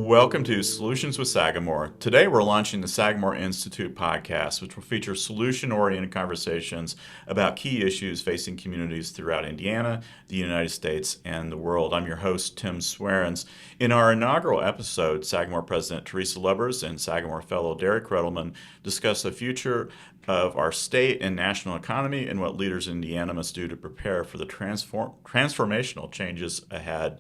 Welcome to Solutions with Sagamore. Today we're launching the Sagamore Institute podcast, which will feature solution-oriented conversations about key issues facing communities throughout Indiana, the United States, and the world. I'm your host, Tim Swarens. In our inaugural episode, Sagamore President Teresa Lubbers and Sagamore Fellow Derek Redelman discuss the future of our state and national economy and what leaders in Indiana must do to prepare for the transformational changes ahead.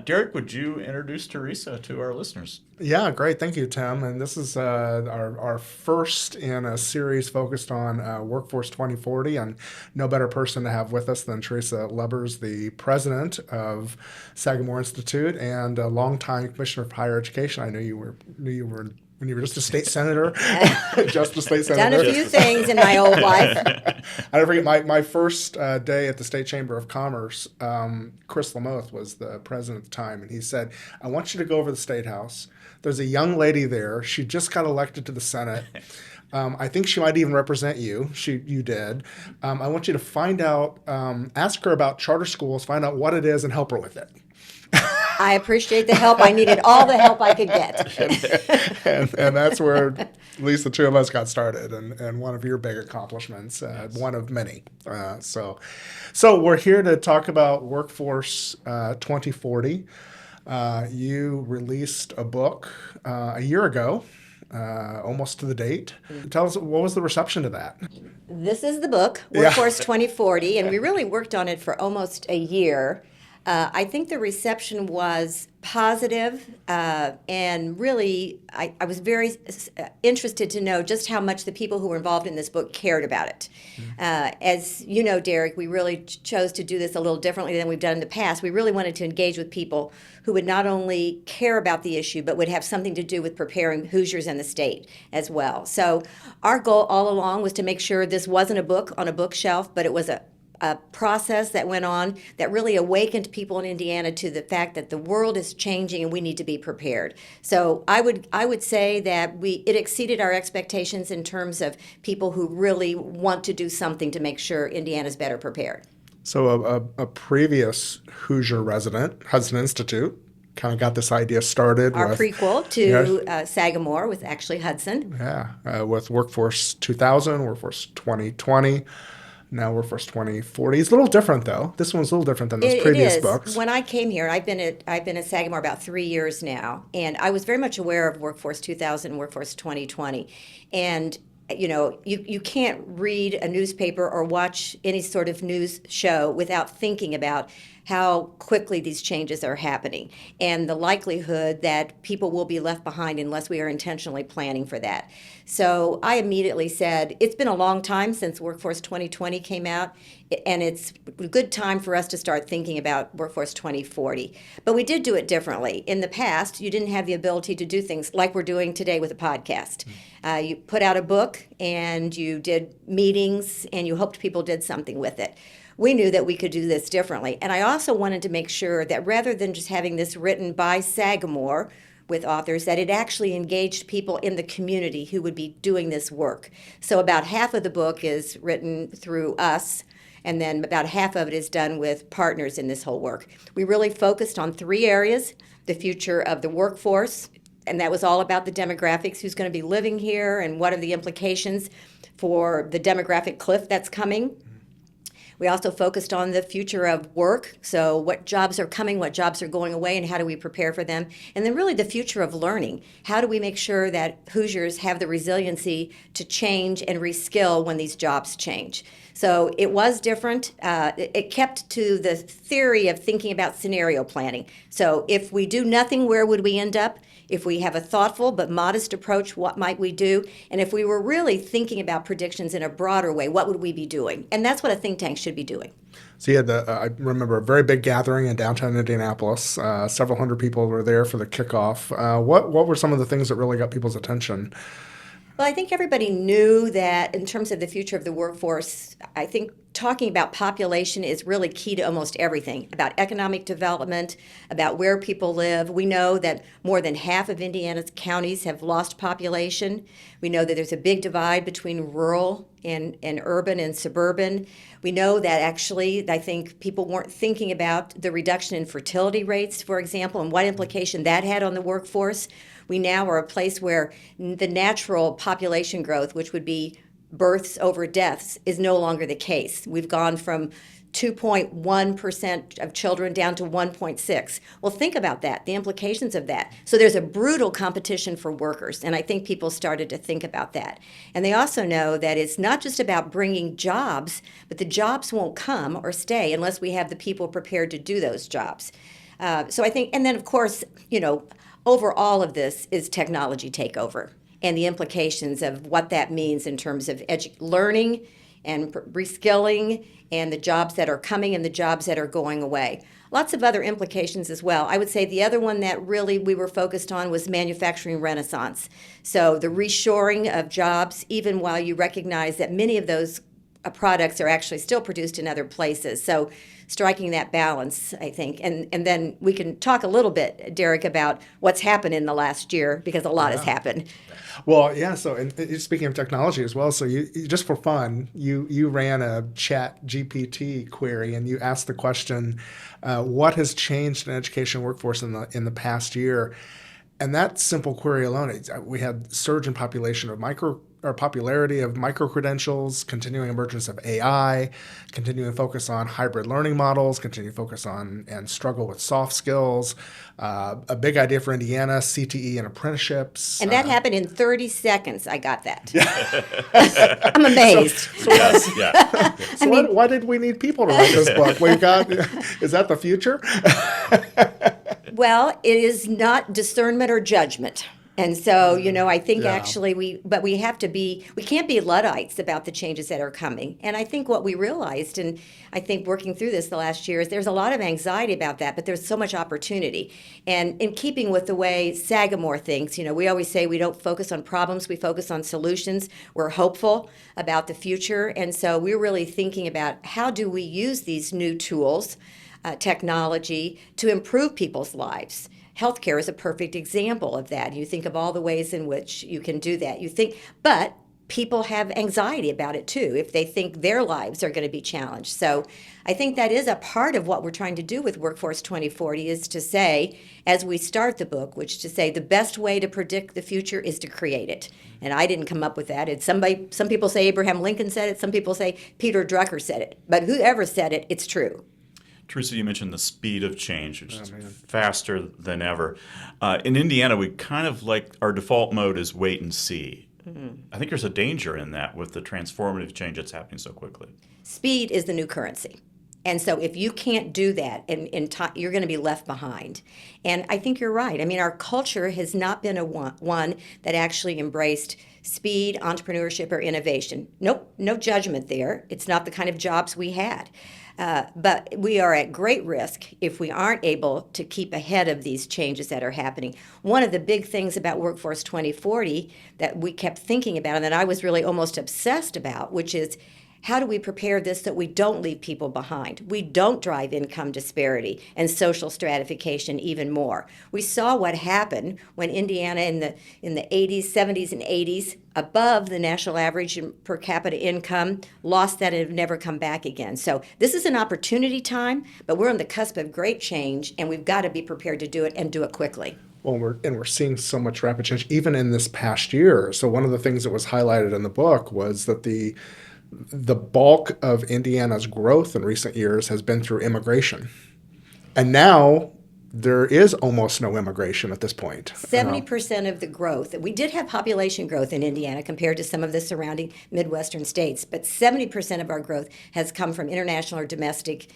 Derek, would you introduce Teresa to our listeners? Yeah, great. Thank you, Tim. And this is our first in a series focused on Workforce 2040. And no better person to have with us than Teresa Lubbers, the president of Sagamore Institute and a longtime commissioner for higher education. I knew you were when you were just a state senator, just a state senator. Done a few things in my old life. I never forget my first day at the State Chamber of Commerce. Chris Lamoth was the president at the time, and he said, "I want you to go over to the State House. There's a young lady there. She just got elected to the Senate. I think she might even represent you. You did. I want you to find out, ask her about charter schools, find out what it is, and help her with it." I appreciate the help. I needed all the help I could get. and that's where at least the two of us got started, and one of your big accomplishments, Yes. one of many. So we're here to talk about Workforce 2040. You released a book a year ago, almost to the date. Tell us, what was the reception to that? This is the book, Workforce 2040, and we really worked on it for almost a year. I think the reception was positive, and really, I was very interested to know just how much the people who were involved in this book cared about it. As you know, Derek, we really chose to do this a little differently than we've done in the past. We really wanted to engage with people who would not only care about the issue, but would have something to do with preparing Hoosiers and the state as well. So our goal all along was to make sure this wasn't a book on a bookshelf, but it was a process that went on that really awakened people in Indiana to the fact that the world is changing and we need to be prepared. So I would say that it exceeded our expectations in terms of people who really want to do something to make sure Indiana's better prepared. So a previous Hoosier resident, Hudson Institute, kind of got this idea started. Our with, prequel to Sagamore with actually Hudson. Yeah, with Workforce 2000, Workforce 2020. Now Workforce 2040. It's a little different, though. This one's a little different than those previous books. When I came here, I've been at Sagamore about 3 years now, and I was very much aware of Workforce 2000 and Workforce 2020. And you can't read a newspaper or watch any sort of news show without thinking about how quickly these changes are happening and the likelihood that people will be left behind unless we are intentionally planning for that. So I immediately said, it's been a long time since Workforce 2020 came out, and it's a good time for us to start thinking about Workforce 2040. But we did do it differently. In the past, you didn't have the ability to do things like we're doing today with a podcast. You put out a book, and you did meetings, and you hoped people did something with it. We knew that we could do this differently. And I also wanted to make sure that rather than just having this written by Sagamore with authors, that it actually engaged people in the community who would be doing this work. So about half of the book is written through us, and then about half of it is done with partners in this whole work. We really focused on 3 areas: the future of the workforce, and that was all about the demographics, who's going to be living here and what are the implications for the demographic cliff that's coming. We also focused on the future of work, so what jobs are coming, what jobs are going away, and how do we prepare for them? And then really the future of learning. How do we make sure that Hoosiers have the resiliency to change and reskill when these jobs change? So it was different. It kept to the theory of thinking about scenario planning. So if we do nothing, where would we end up? If we have a thoughtful but modest approach, what might we do? And if we were really thinking about predictions in a broader way, what would we be doing? And that's what a think tank should be doing. So you had I remember a very big gathering in downtown Indianapolis. Several hundred people were there for the kickoff. What were some of the things that really got people's attention? Well, I think everybody knew that in terms of the future of the workforce, I think talking about population is really key to almost everything, about economic development, about where people live. We know that more than half of Indiana's counties have lost population. We know that there's a big divide between rural and urban and suburban. We know that actually, I think people weren't thinking about the reduction in fertility rates, for example, and what implication that had on the workforce. We now are a place where the natural population growth, which would be births over deaths, is no longer the case. We've gone from 2.1% of children down to 1.6. Well, think about that, the implications of that. So there's a brutal competition for workers, and I think people started to think about that. And they also know that it's not just about bringing jobs, but the jobs won't come or stay unless we have the people prepared to do those jobs. So I think, and then of course, over all of this is technology takeover and the implications of what that means in terms of learning and reskilling and the jobs that are coming and the jobs that are going away. Lots of other implications as well. I would say the other one that really we were focused on was manufacturing renaissance. So the reshoring of jobs, even while you recognize that many of those products are actually still produced in other places. So striking that balance, I think. And then we can talk a little bit, Derek, about what's happened in the last year, because a lot has happened. Well, yeah. So, and speaking of technology as well, so you just for fun, you ran a Chat GPT query and you asked the question, what has changed in education workforce in the past year? And that simple query alone, we had surge in popularity of micro-credentials, continuing emergence of AI, continuing focus on hybrid learning models, continuing focus on and struggle with soft skills, a big idea for Indiana, CTE and apprenticeships. And that happened in 30 seconds. I got that. I'm amazed. So why did we need people to write this book? Is that the future? Well, it is not discernment or judgment. And so, I think actually we can't be Luddites about the changes that are coming. And I think what we realized, and I think working through this the last year, is there's a lot of anxiety about that, but there's so much opportunity. And in keeping with the way Sagamore thinks, we always say we don't focus on problems, we focus on solutions. We're hopeful about the future. And so we're really thinking about how do we use these new tools, technology, to improve people's lives. Healthcare is a perfect example of that. You think of all the ways in which you can do that. But people have anxiety about it too, if they think their lives are going to be challenged. So I think that is a part of what we're trying to do with Workforce 2040 is to say, as we start the book, which to say the best way to predict the future is to create it. And I didn't come up with that. It's some people say Abraham Lincoln said it, some people say Peter Drucker said it. But whoever said it, it's true. Teresa, you mentioned the speed of change, which is faster than ever. In Indiana, we kind of like our default mode is wait and see. Mm-hmm. I think there's a danger in that with the transformative change that's happening so quickly. Speed is the new currency. And so if you can't do that, you're going to be left behind. And I think you're right. I mean, our culture has not been one that actually embraced speed, entrepreneurship, or innovation. Nope, no judgment there. It's not the kind of jobs we had. But we are at great risk if we aren't able to keep ahead of these changes that are happening. One of the big things about Workforce 2040 that we kept thinking about and that I was really almost obsessed about, which is how do we prepare this so we don't leave people behind? We don't drive income disparity and social stratification even more. We saw what happened when Indiana in the 80s, 70s, and 80s, above the national average in per capita income, lost that and have never come back again. So this is an opportunity time, but we're on the cusp of great change, and we've got to be prepared to do it and do it quickly. Well, we're seeing so much rapid change, even in this past year. So one of the things that was highlighted in the book was that the bulk of Indiana's growth in recent years has been through immigration. And now there is almost no immigration at this point. 70% of the growth, we did have population growth in Indiana compared to some of the surrounding Midwestern states, but 70% of our growth has come from international or domestic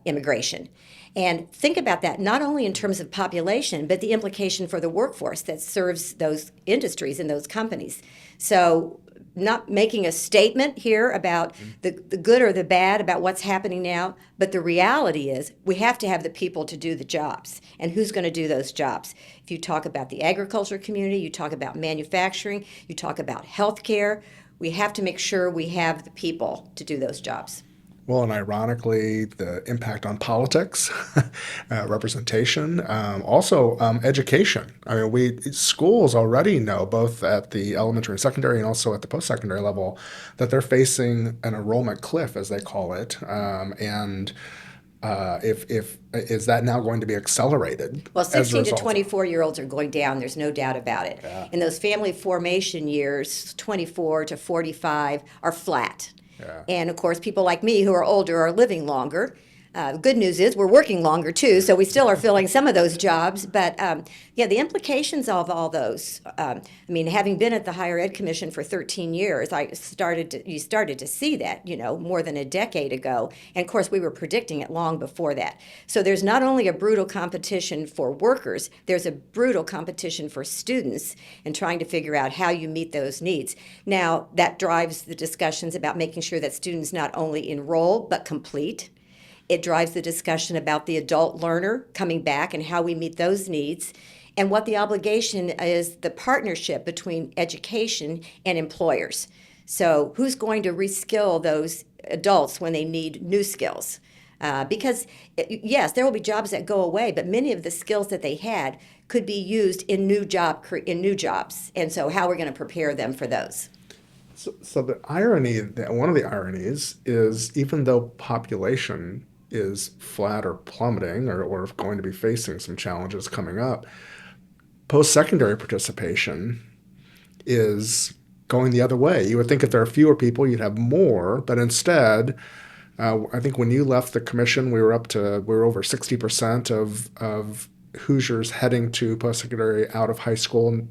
immigration. And think about that, not only in terms of population, but the implication for the workforce that serves those industries and those companies. So not making a statement here about the good or the bad about what's happening now, but the reality is we have to have the people to do the jobs. And who's going to do those jobs? If you talk about the agriculture community, you talk about manufacturing, you talk about healthcare, we have to make sure we have the people to do those jobs. Well, and ironically, the impact on politics, representation, also education. I mean, schools already know, both at the elementary and secondary and also at the post-secondary level, that they're facing an enrollment cliff, as they call it. If is that now going to be accelerated? Well, as a 16 to result? 24-year-olds are going down. There's no doubt about it. Yeah. In those family formation years, 24 to 45 are flat. Yeah. And of course, people like me who are older are living longer. Good news is we're working longer too, so we still are filling some of those jobs. But yeah, the implications of all those. I mean, having been at the Higher Ed Commission for 13 years, you started to see that, more than a decade ago. And of course, we were predicting it long before that. So there's not only a brutal competition for workers, there's a brutal competition for students and trying to figure out how you meet those needs. Now, that drives the discussions about making sure that students not only enroll but complete. It drives the discussion about the adult learner coming back and how we meet those needs, and what the obligation is, the partnership between education and employers. So who's going to reskill those adults when they need new skills? Because yes, there will be jobs that go away, but many of the skills that they had could be used in new jobs. And so how we're going to prepare them for those. So the irony, one of the ironies is, even though population is flat or plummeting or going to be facing some challenges coming up, post-secondary participation is going the other way. You would think if there are fewer people, you'd have more, but instead, I think when you left the commission, we were over 60% of Hoosiers heading to post-secondary out of high school.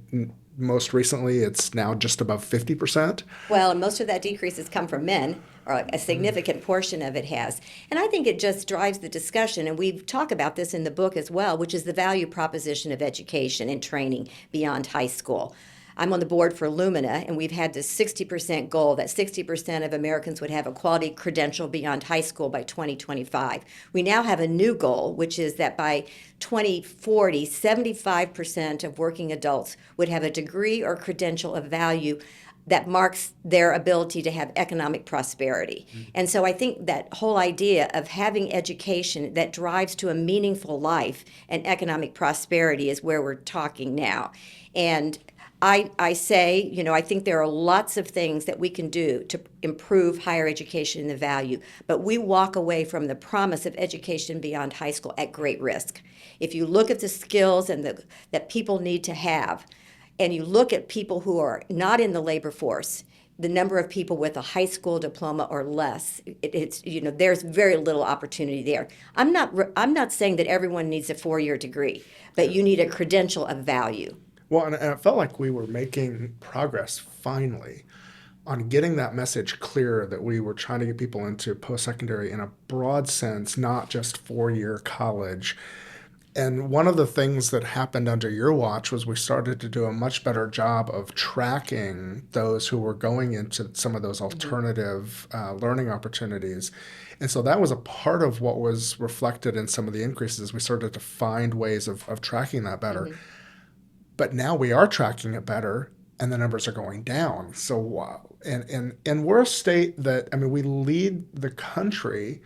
Most recently, it's now just above 50%. Well, and most of that decrease has come from men, or a significant portion of it has. And I think it just drives the discussion, and we talk about this in the book as well, which is the value proposition of education and training beyond high school. I'm on the board for Lumina, and we've had this 60% goal that 60% of Americans would have a quality credential beyond high school by 2025. We now have a new goal, which is that by 2040, 75% of working adults would have a degree or credential of value that marks their ability to have economic prosperity. And so I think that whole idea of having education that drives to a meaningful life and economic prosperity is where we're talking now. And I say, I think there are lots of things that we can do to improve higher education and the value, but we walk away from the promise of education beyond high school at great risk. If you look at the skills and that people need to have, and you look at people who are not in the labor force, the number of people with a high school diploma or less, there's very little opportunity there. I'm not saying that everyone needs a 4-year degree, but you need a credential of value. Well, and it felt like we were making progress finally on getting that message clear, that we were trying to get people into post-secondary in a broad sense, not just 4-year college. And one of the things that happened under your watch was we started to do a much better job of tracking those who were going into some of those alternative learning opportunities. And so that was a part of what was reflected in some of the increases. We started to find ways of tracking that better. Mm-hmm. But now we are tracking it better, and the numbers are going down. So, wow. And we're a state that, we lead the country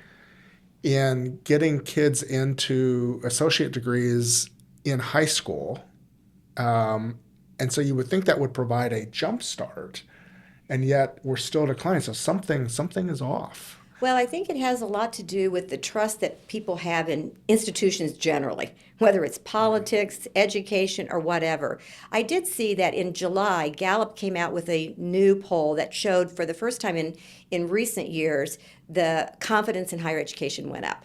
in getting kids into associate degrees in high school. And so you would think that would provide a jump start, and yet we're still declining. So something is off. Well, I think it has a lot to do with the trust that people have in institutions generally, whether it's politics, education, or whatever. I did see that in July, Gallup came out with a new poll that showed for the first time in recent years, the confidence in higher education went up.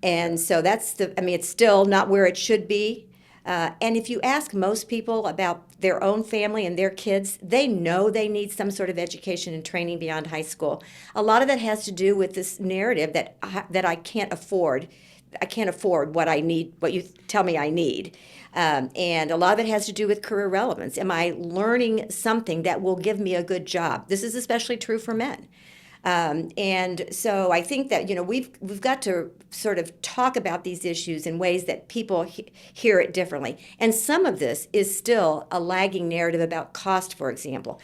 And so it's still not where it should be. And if you ask most people about their own family and their kids, they know they need some sort of education and training beyond high school. A lot of that has to do with this narrative that I can't afford. I can't afford what I need, what you tell me I need. And a lot of it has to do with career relevance. Am I learning something that will give me a good job? This is especially true for men. And so I think that we've got to sort of talk about these issues in ways that people hear it differently. And some of this is still a lagging narrative about cost, for example.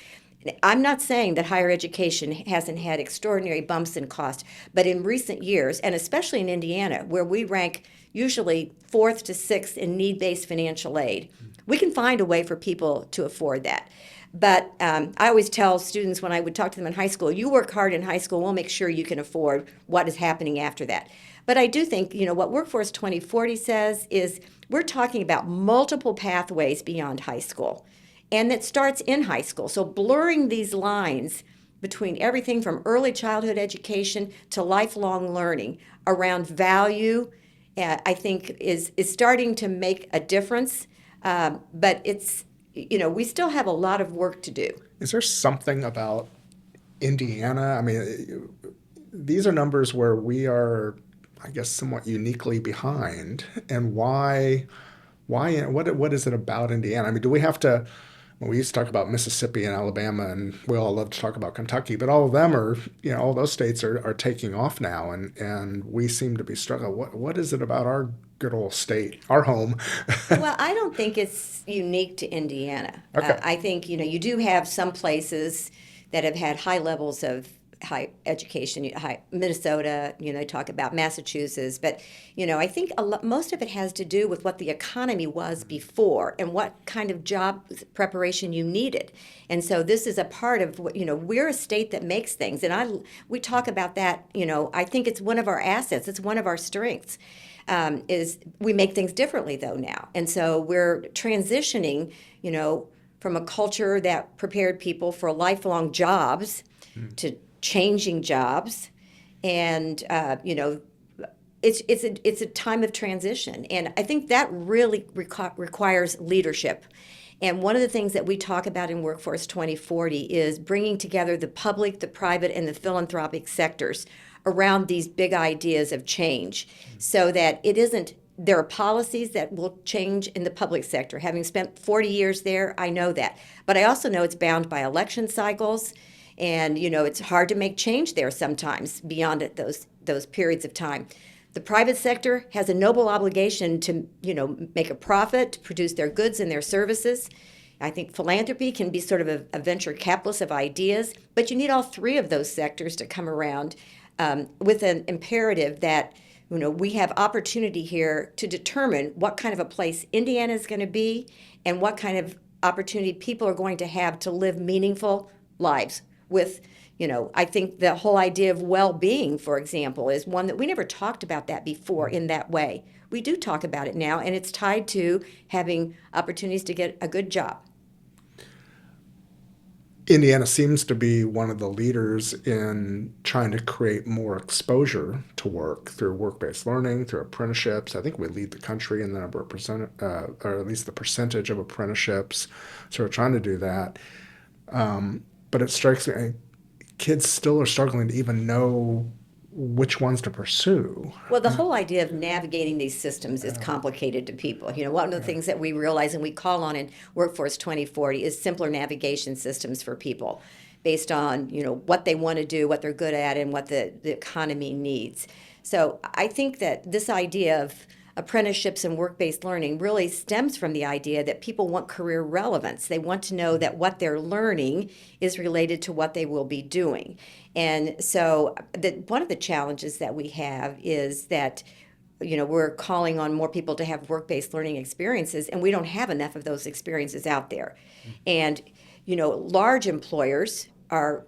I'm not saying that higher education hasn't had extraordinary bumps in cost, but in recent years, and especially in Indiana, where we rank usually 4th to 6th in need-based financial aid, we can find a way for people to afford that. But I always tell students when I would talk to them in high school, you work hard in high school, we'll make sure you can afford what is happening after that. But I do think, what Workforce 2040 says is we're talking about multiple pathways beyond high school. And that starts in high school. So blurring these lines between everything from early childhood education to lifelong learning around value, I think is starting to make a difference. But it's, we still have a lot of work to do. Is there something about Indiana? I mean, these are numbers where we are, I guess, somewhat uniquely behind. And why, what is it about Indiana? I mean, do we have to, well, we used to talk about Mississippi and Alabama, and we all love to talk about Kentucky, but all of them are, all those states are taking off now, and we seem to be struggling. What is it about our good old state, our home? Well, I don't think it's unique to Indiana. Okay. I think, you do have some places that have had high levels of high education, Minnesota, talk about Massachusetts, but, I think most of it has to do with what the economy was before and what kind of job preparation you needed. And so this is a part of what, we're a state that makes things. And we talk about that, I think it's one of our assets. It's one of our strengths. Is we make things differently though now. And so we're transitioning, from a culture that prepared people for lifelong jobs to changing jobs, and it's a time of transition, and I think that really requires leadership. And one of the things that we talk about in Workforce 2040 is bringing together the public, the private, and the philanthropic sectors around these big ideas of change, so that it isn't. There are policies that will change in the public sector. Having spent 40 years there, I know that, but I also know it's bound by election cycles. And, it's hard to make change there sometimes beyond those periods of time. The private sector has a noble obligation to, make a profit, to produce their goods and their services. I think philanthropy can be sort of a venture capitalist of ideas, but you need all three of those sectors to come around with an imperative that, we have opportunity here to determine what kind of a place Indiana is going to be and what kind of opportunity people are going to have to live meaningful lives. With, I think the whole idea of well-being, for example, is one that we never talked about that before in that way. We do talk about it now, and it's tied to having opportunities to get a good job. Indiana seems to be one of the leaders in trying to create more exposure to work through work-based learning, through apprenticeships. I think we lead the country in the number of or at least the percentage of apprenticeships. So we're trying to do that. But it strikes me, kids still are struggling to even know which ones to pursue. Well, the whole idea of navigating these systems is complicated to people. One of the things that we realize and we call on in Workforce 2040 is simpler navigation systems for people based on, what they want to do, what they're good at, and what the economy needs. So I think that this idea of apprenticeships and work-based learning really stems from the idea that people want career relevance. They want to know that what they're learning is related to what they will be doing. And so one of the challenges that we have is that we're calling on more people to have work-based learning experiences, and we don't have enough of those experiences out there. And large employers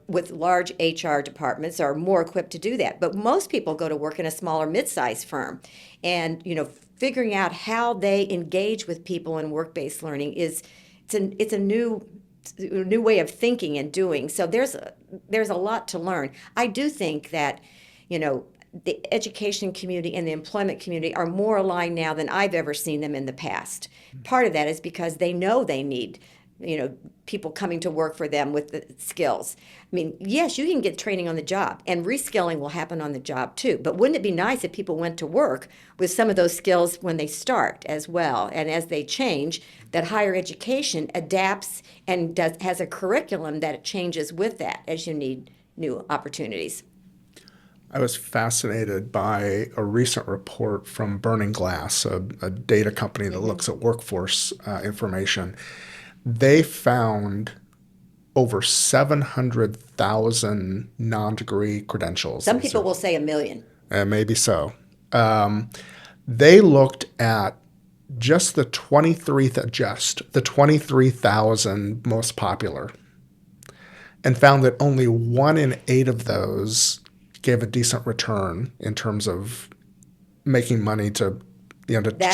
with large HR departments are more equipped to do that. But most people go to work in a smaller mid-sized firm. And, figuring out how they engage with people in work-based learning it's a new way of thinking and doing. So there's a lot to learn. I do think that, the education community and the employment community are more aligned now than I've ever seen them in the past. Part of that is because they know they need people coming to work for them with the skills. I mean, yes, you can get training on the job, and reskilling will happen on the job too. But wouldn't it be nice if people went to work with some of those skills when they start as well, and as they change, that higher education adapts and has a curriculum that it changes with that as you need new opportunities. I was fascinated by a recent report from Burning Glass, a data company that looks at workforce information. They found over 700,000 non-degree credentials. Some people will say 1 million. Maybe so. They looked at just the 23,000 most popular, and found that only 1 in 8 of those gave a decent return in terms of making money to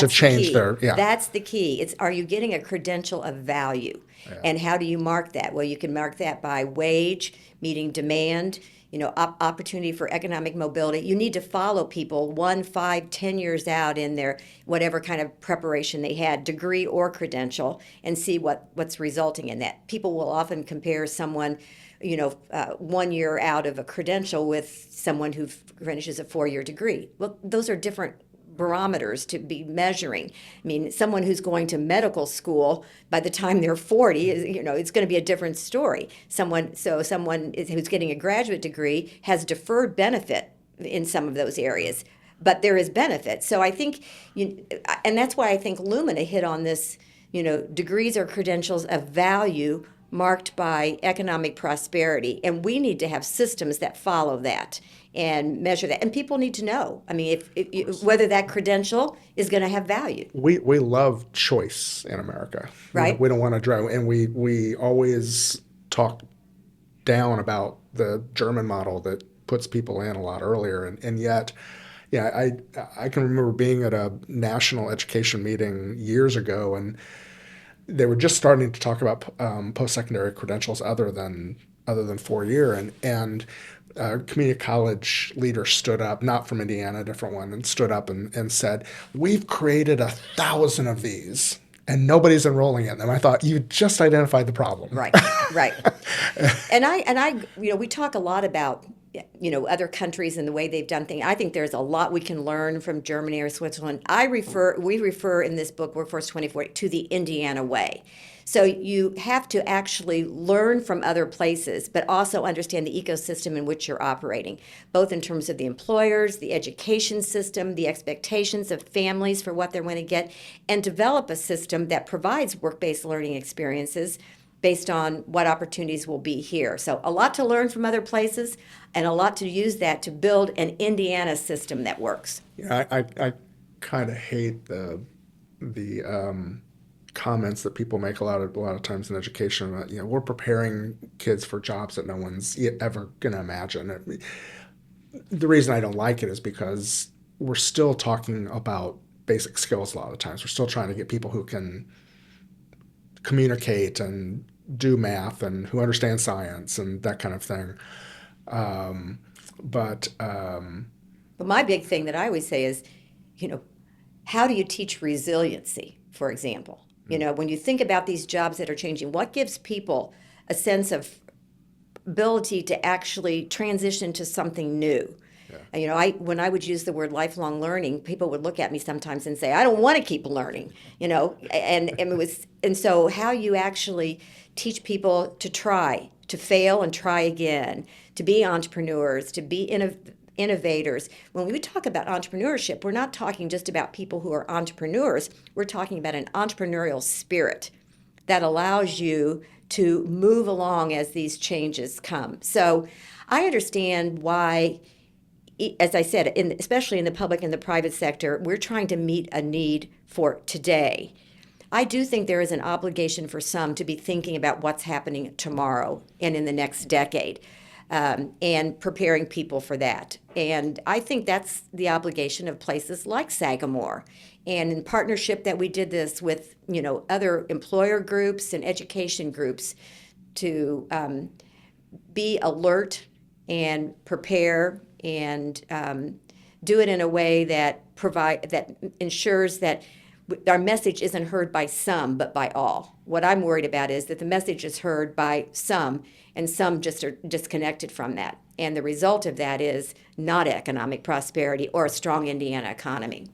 change their. That's the key. It's, are you getting a credential of value? Yeah. And how do you mark that? Well, you can mark that by wage, meeting demand, opportunity for economic mobility. You need to follow people 1, 5, 10 years out in their whatever kind of preparation they had, degree or credential, and see what's resulting in that. People will often compare someone 1 year out of a credential with someone who finishes a 4-year degree. Well, those are different barometers to be measuring. I mean, someone who's going to medical school by the time they're 40, it's going to be a different story. Someone who's getting a graduate degree has deferred benefit in some of those areas, but there is benefit. So I think, and that's why I think Lumina hit on this, degrees or credentials of value marked by economic prosperity, and we need to have systems that follow that and measure that, and people need to know. I mean, if whether that credential is going to have value. We love choice in America, right? We don't want to drive, and we always talk down about the German model that puts people in a lot earlier, and yet. Yeah, I can remember being at a national education meeting years ago, and they were just starting to talk about post-secondary credentials other than 4-year, and a community college leader stood up, not from Indiana, a different one, and stood up and said, "We've created 1,000 of these, and nobody's enrolling in them." I thought, you just identified the problem. Right. and I, we talk a lot about other countries and the way they've done things. I think there's a lot we can learn from Germany or Switzerland. We refer in this book, Workforce 2040, to the Indiana way. So you have to actually learn from other places, but also understand the ecosystem in which you're operating, both in terms of the employers, the education system, the expectations of families for what they're going to get, and develop a system that provides work-based learning experiences based on what opportunities will be here. So a lot to learn from other places, and a lot to use that to build an Indiana system that works. Yeah, I kind of hate the comments that people make a lot of times in education that we're preparing kids for jobs that no one's ever going to imagine. The reason I don't like it is because we're still talking about basic skills a lot of times. We're still trying to get people who can communicate and do math and who understand science and that kind of thing. But my big thing that I always say is, how do you teach resiliency, for example? When you think about these jobs that are changing, what gives people a sense of ability to actually transition to something new? Yeah. When I would use the word lifelong learning, people would look at me sometimes and say, "I don't want to keep learning," and so how you actually teach people to try, to fail and try again, to be entrepreneurs, to be innovators. When we talk about entrepreneurship, we're not talking just about people who are entrepreneurs. We're talking about an entrepreneurial spirit that allows you to move along as these changes come. So I understand why, as I said, especially in the public and the private sector, we're trying to meet a need for today. I do think there is an obligation for some to be thinking about what's happening tomorrow and in the next decade, and preparing people for that. And I think that's the obligation of places like Sagamore. And in partnership that we did this with, other employer groups and education groups to be alert and prepare and do it in a way that ensures that our message isn't heard by some, but by all. What I'm worried about is that the message is heard by some, and some just are disconnected from that. And the result of that is not economic prosperity or a strong Indiana economy.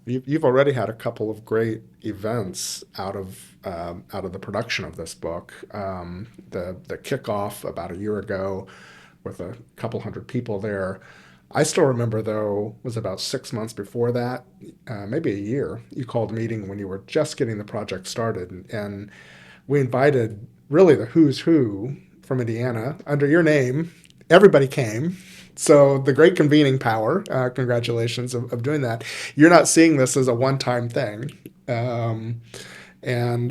You've already had a couple of great events out of the production of this book. The kickoff about a year ago with a couple hundred people there. I still remember, though, was about 6 months before that, maybe a year, you called a meeting when you were just getting the project started. And we invited really the who's who from Indiana under your name. Everybody came. So the great convening power, congratulations of doing that. You're not seeing this as a one-time thing. And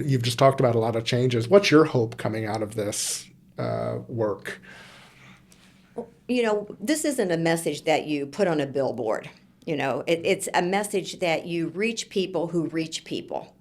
you've just talked about a lot of changes. What's your hope coming out of this work? This isn't a message that you put on a billboard. It's a message that you reach people who reach people.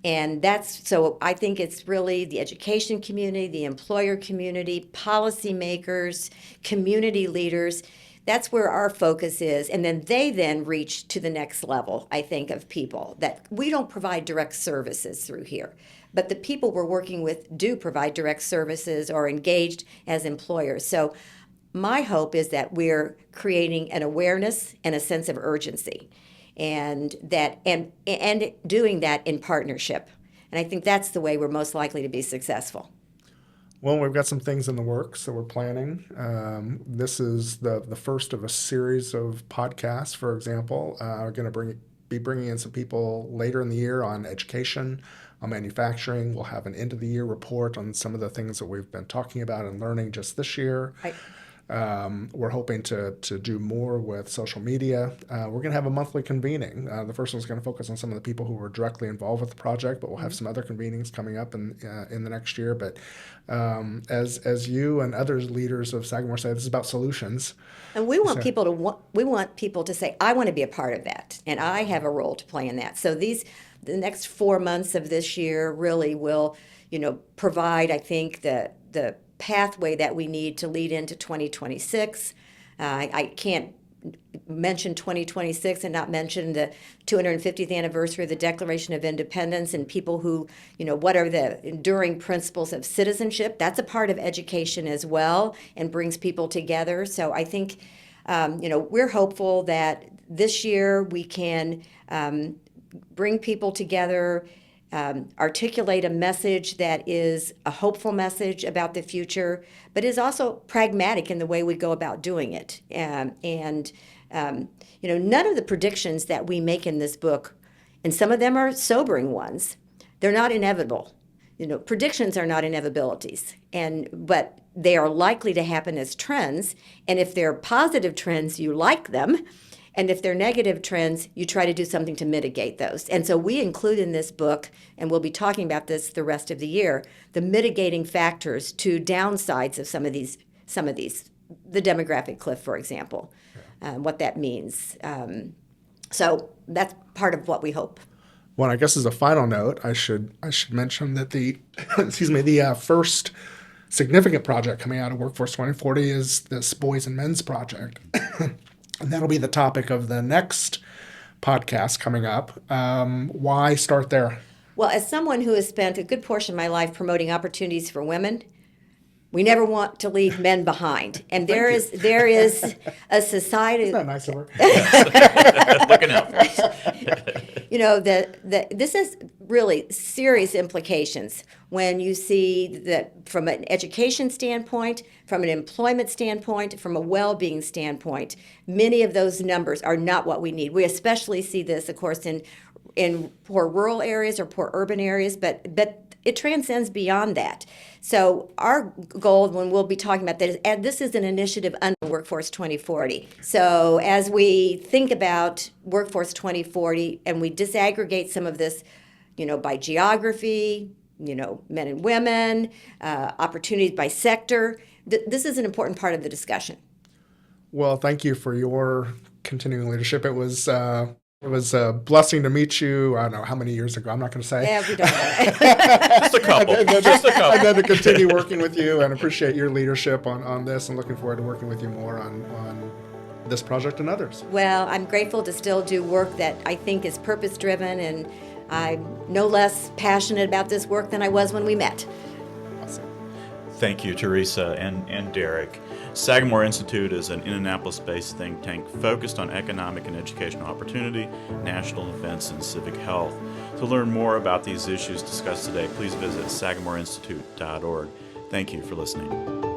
And so I think it's really the education community, the employer community, policymakers, community leaders. That's where our focus is. And then they reach to the next level, I think, of people that we don't provide direct services through here. But the people we're working with do provide direct services or engaged as employers. So my hope is that we're creating an awareness and a sense of urgency, and doing that in partnership. And I think that's the way we're most likely to be successful. Well, we've got some things in the works that we're planning. This is the first of a series of podcasts, for example. We're going to be bringing in some people later in the year on education, on manufacturing. We'll have an end-of-the-year report on some of the things that we've been talking about and learning just this year. We're hoping to do more with social media. We're going to have a monthly convening. The first one's going to focus on some of the people who were directly involved with the project, but we'll have some other convenings coming up in the next year. But as you and other leaders of Sagamore say, this is about solutions. And we want people to say, I want to be a part of that, and I have a role to play in that. So the next 4 months of this year really will, provide, I think, the pathway that we need to lead into 2026. I can't mention 2026 and not mention the 250th anniversary of the Declaration of Independence and people who, what are the enduring principles of citizenship. That's a part of education as well and brings people together. So I think, we're hopeful that this year we can bring people together, articulate a message that is a hopeful message about the future, but is also pragmatic in the way we go about doing it. None of the predictions that we make in this book, and some of them are sobering ones, they're not inevitable. Predictions are not inevitabilities, but they are likely to happen as trends. And if they're positive trends, you like them. And if they're negative trends, you try to do something to mitigate those. And so we include in this book, and we'll be talking about this the rest of the year, the mitigating factors to downsides of some of these, the demographic cliff, for example, what that means. So that's part of what we hope. Well, I guess as a final note, I should mention that the first significant project coming out of Workforce 2040 is this Boys and Men's Project. And that'll be the topic of the next podcast coming up. Why start there? Well, as someone who has spent a good portion of my life promoting opportunities for women, we never want to leave men behind. And there is a society. Isn't that nice of her? Looking out for us. This is really serious implications when you see that from an education standpoint, from an employment standpoint, from a well-being standpoint, many of those numbers are not what we need. We especially see this, of course, in poor rural areas or poor urban areas, but it transcends beyond that. So our goal, when we'll be talking about that, is this is an initiative under Workforce 2040. So as we think about Workforce 2040 and we disaggregate some of this, by geography, men and women, opportunities by sector, this is an important part of the discussion. Well, thank you for your continuing leadership. It was a blessing to meet you. I don't know how many years ago. I'm not going to say. Yeah, we don't know. Just a couple. And then to continue working with you, and appreciate your leadership on this, and looking forward to working with you more on this project and others. Well, I'm grateful to still do work that I think is purpose-driven and I'm no less passionate about this work than I was when we met. Awesome. Thank you, Teresa and Derek. Sagamore Institute is an Indianapolis-based think tank focused on economic and educational opportunity, national events, and civic health. To learn more about these issues discussed today, please visit sagamoreinstitute.org. Thank you for listening.